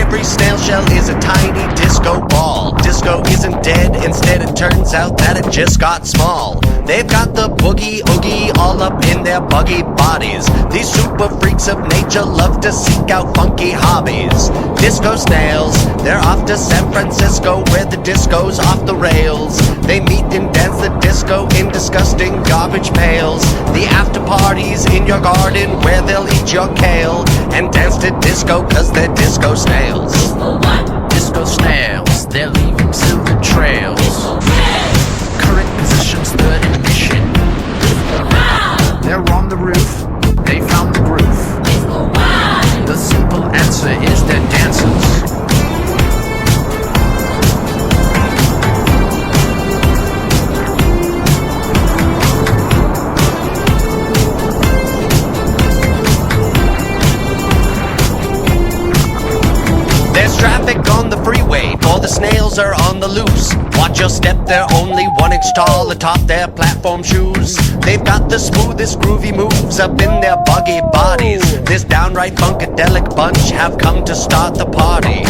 Every snail shell is a tiny disco ball. Disco isn't dead, instead it turns out that it just got small. They've got the boogie oogie all up in their buggy bodies. These super freaks of nature love to seek out funky hobbies. Disco snails, they're off to San Francisco where the disco's off the rails. They meet and dance the disco in disgusting garbage pails. The after parties in your garden where they'll eat your kale and dance to disco cause they're disco snails. Disco snails, they're leaving silver trails. Current position's third ignition. They're on the roof, they found the groove. The simple answer is they're dancers. There's traffic on the freeway, for the snails are on the loose. Watch your step, they're only 1 inch tall atop their platform shoes. They've got the smoothest groovy moves up in their buggy bodies. This downright funkadelic bunch have come to start the party.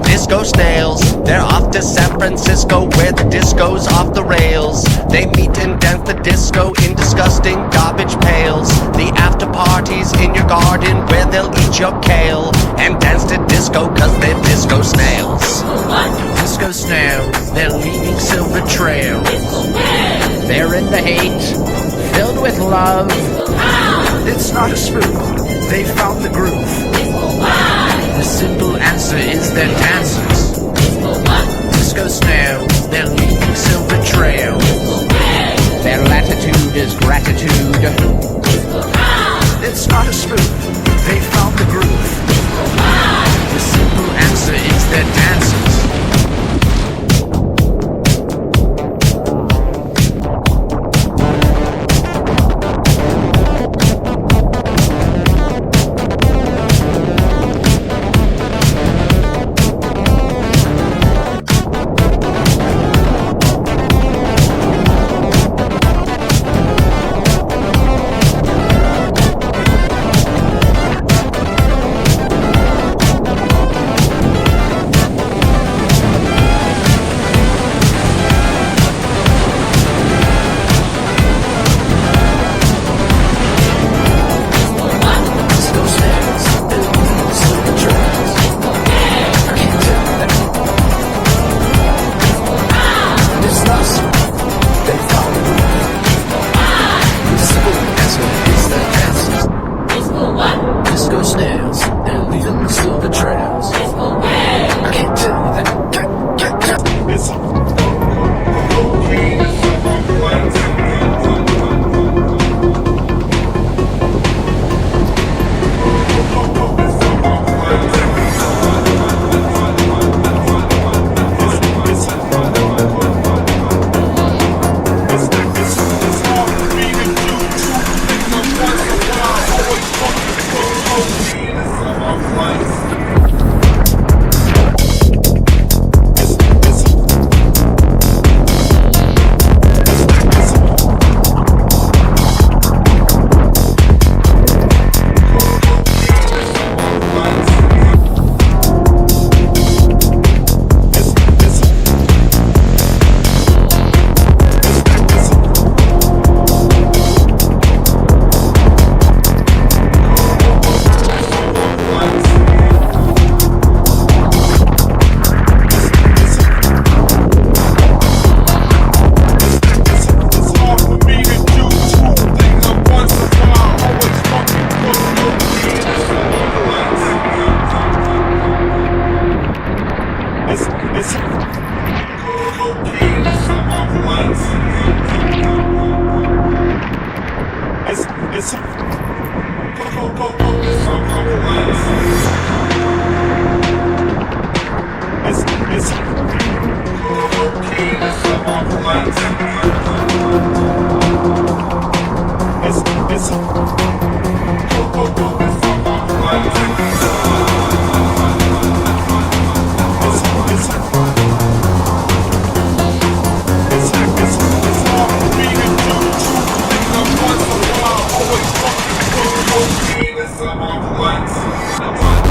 Disco snails, they're off to San Francisco where the disco's off the rails. They meet and dance the disco in disgusting garbage pails. The after parties in your garden where they'll eat your kale and dance to disco cause they're disco snails. Disco snails, they're leaving silver trails. They're in the hate, filled with love. It's not a spoof, they found the groove. The simple answer is they're dancers. Disco snails, they're leaving silver trails. Their latitude is gratitude. It's not a spoof, they found the groove. The simple answer is they're dancers. Always fucking